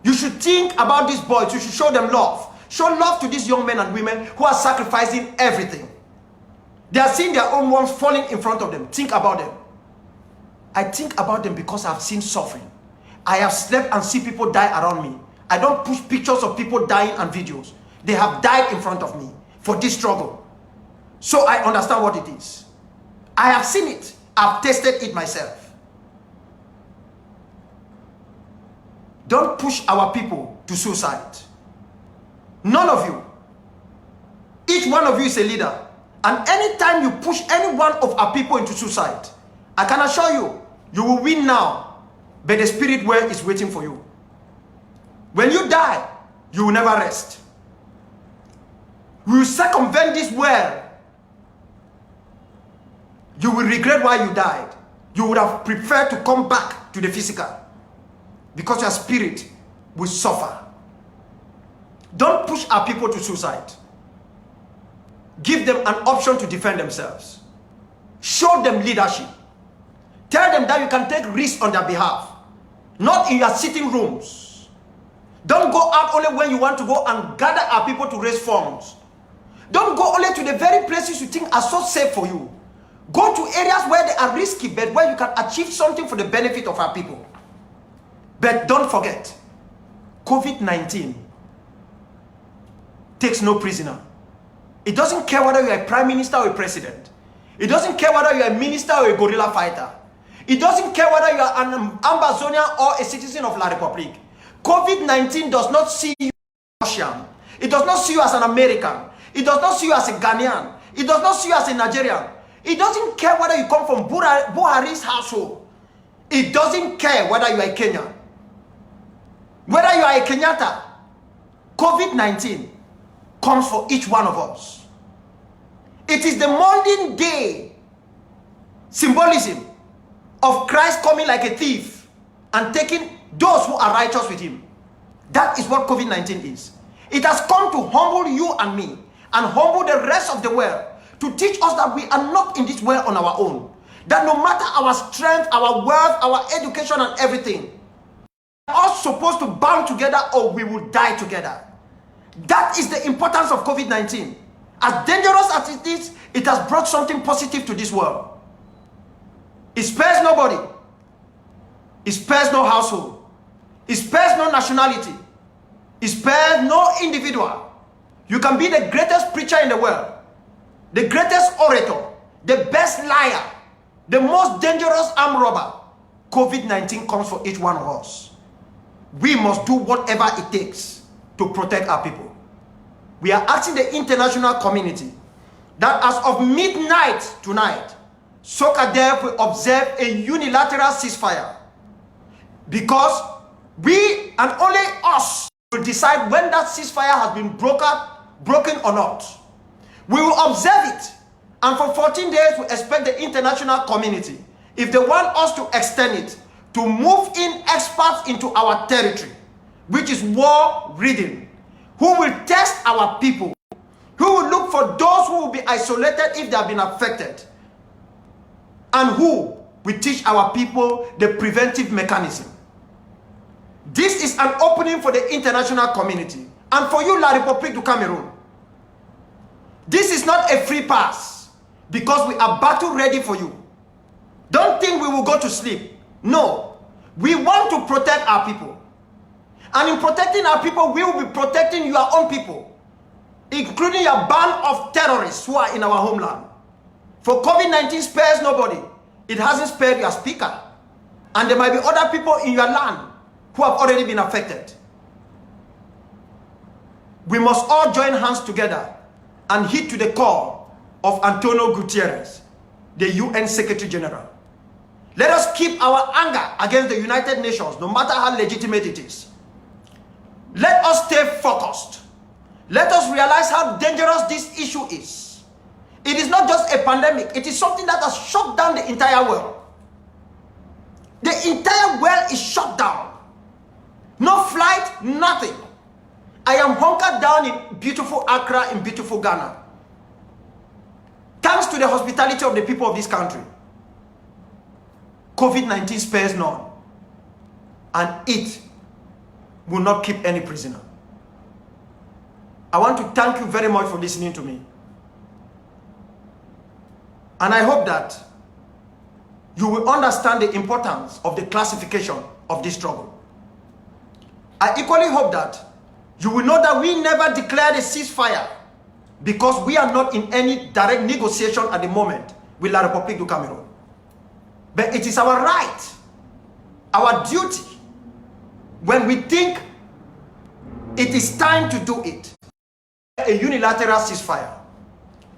You should think about these boys. You should show them love. Show love to these young men and women who are sacrificing everything. They are seeing their own ones falling in front of them. Think about them. I think about them because I've seen suffering. I have slept and see people die around me. I don't push pictures of people dying and videos. They have died in front of me for this struggle. So I understand what it is. I have seen it. I've tasted it myself. Don't push our people to suicide. None of you. Each one of you is a leader. And anytime you push any one of our people into suicide, I can assure you, you will win now, but the spirit world is waiting for you. When you die, you will never rest. We will circumvent this world. You will regret why you died. You would have preferred to come back to the physical because your spirit will suffer. Don't push our people to suicide. Give them an option to defend themselves. Show them leadership. Tell them that you can take risks on their behalf, not in your sitting rooms. Don't go out only when you want to go and gather our people to raise funds. Don't go only to the very places you think are so safe for you. Go to areas where they are risky, but where you can achieve something for the benefit of our people. But don't forget, COVID-19 takes no prisoner. It doesn't care whether you are a prime minister or a president. It doesn't care whether you are a minister or a guerrilla fighter. It doesn't care whether you are an Ambazonia or a citizen of La Republique. COVID-19 does not see you as a Russian. It does not see you as an American. It does not see you as a Ghanaian. It does not see you as a Nigerian. It doesn't care whether you come from Buhari's household. It doesn't care whether you are a Kenyan. Whether you are a Kenyatta. COVID-19 comes for each one of us. It is the modern day symbolism of Christ coming like a thief and taking those who are righteous with him. That is what COVID-19 is. It has come to humble you and me and humble the rest of the world, to teach us that we are not in this world on our own. That no matter our strength, our wealth, our education and everything, we are all supposed to band together or we will die together. That is the importance of COVID-19. As dangerous as it is, it has brought something positive to this world. It spares nobody. It spares no household. It spares no nationality. It spares no individual. You can be the greatest preacher in the world, the greatest orator, the best liar, the most dangerous armed robber. COVID-19 comes for each one of us. We must do whatever it takes to protect our people. We are asking the international community that as of midnight tonight, SOCADEF will observe a unilateral ceasefire, because we and only us will decide when that ceasefire has been broken or not. We will observe it, and for 14 days we expect the international community, if they want us to extend it, to move in experts into our territory, which is war-ridden, who will test our people, who will look for those who will be isolated if they have been affected, and who will teach our people the preventive mechanism. This is an opening for the international community and for you, La République du Cameroon. This is not a free pass, because we are battle ready for you. Don't think we will go to sleep. No, we want to protect our people. And in protecting our people, we will be protecting your own people, including your band of terrorists who are in our homeland. For COVID-19 spares nobody. It hasn't spared your speaker. And there might be other people in your land who have already been affected. We must all join hands together and heed to the call of Antonio Guterres, the UN Secretary General. Let us keep our anger against the United Nations, no matter how legitimate it is. Let us stay focused. Let us realize how dangerous this issue is. It is not just a pandemic. It is something that has shut down the entire world. The entire world is shut down. No flight, nothing. I am hunkered down in beautiful Accra, in beautiful Ghana. Thanks to the hospitality of the people of this country. COVID-19 spares none. And it will not keep any prisoner. I want to thank you very much for listening to me. And I hope that you will understand the importance of the classification of this struggle. I equally hope that you will know that we never declared a ceasefire because we are not in any direct negotiation at the moment with La République du Cameroon. But it is our right, our duty, when we think it is time to do it, a unilateral ceasefire.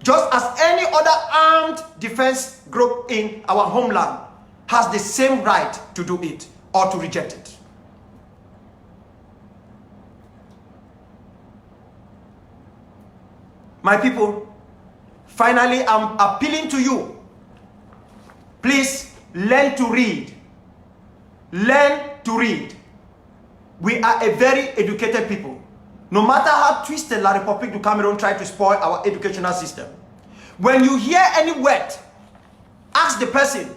Just as any other armed defense group in our homeland has the same right to do it or to reject it. My people, finally, I'm appealing to you. Please learn to read. Learn to read. We are a very educated people. No matter how twisted La République du Cameroon try to spoil our educational system. When you hear any word, ask the person.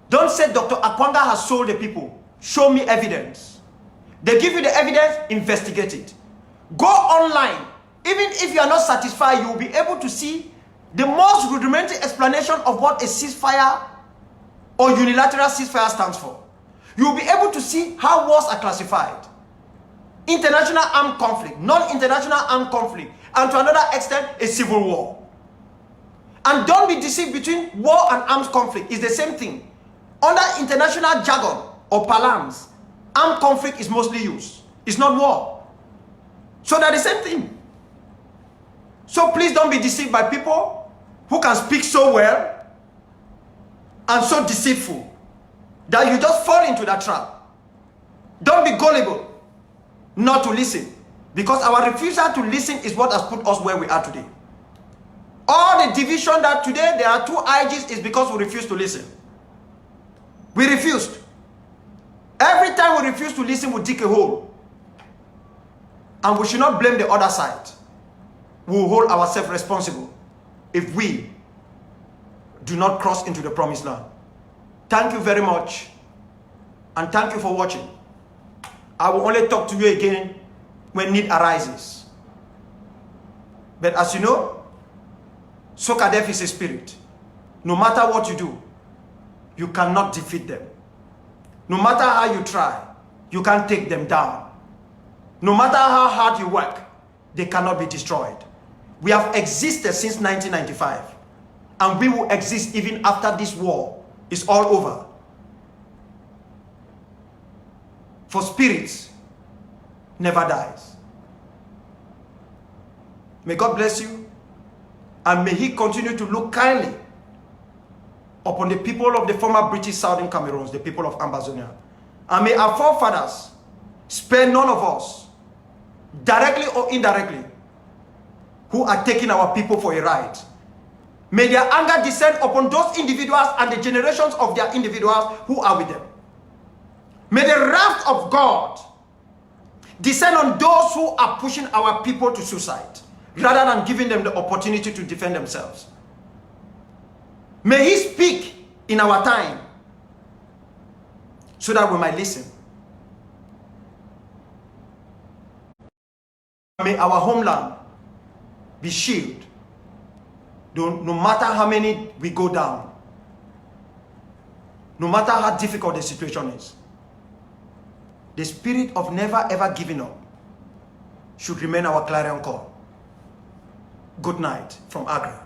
Don't say Dr. Akwanga has sold the people. Show me evidence. They give you the evidence, investigate it. Go online. Even if you are not satisfied, you will be able to see the most rudimentary explanation of what a ceasefire or unilateral ceasefire stands for. You will be able to see how wars are classified. International armed conflict, non-international armed conflict, and to another extent, a civil war. And don't be deceived between war and armed conflict. It's the same thing. Under international jargon or parlance, armed conflict is mostly used. It's not war. So they're the same thing. So please don't be deceived by people who can speak so well and so deceitful that you just fall into that trap. Don't be gullible not to listen, because our refusal to listen is what has put us where we are today. All the division that today there are two IGs is because we refuse to listen. We refused. Every time we refuse to listen, we dig a hole. And we should not blame the other side. We will hold ourselves responsible if we do not cross into the promised land. Thank you very much. And thank you for watching. I will only talk to you again when need arises. But as you know, Sokadef is a spirit. No matter what you do, you cannot defeat them. No matter how you try, you can't take them down. No matter how hard you work, they cannot be destroyed. We have existed since 1995, and we will exist even after this war is all over. For spirits never dies. May God bless you, and may He continue to look kindly upon the people of the former British Southern Cameroons, the people of Ambazonia. And may our forefathers spare none of us, directly or indirectly, who are taking our people for a ride. May their anger descend upon those individuals and the generations of their individuals who are with them. May the wrath of God descend on those who are pushing our people to suicide, rather than giving them the opportunity to defend themselves. May He speak in our time, so that we might listen. May our homeland be shielded, no matter how many we go down, no matter how difficult the situation is. The spirit of never ever giving up should remain our clarion call. Good night from Accra.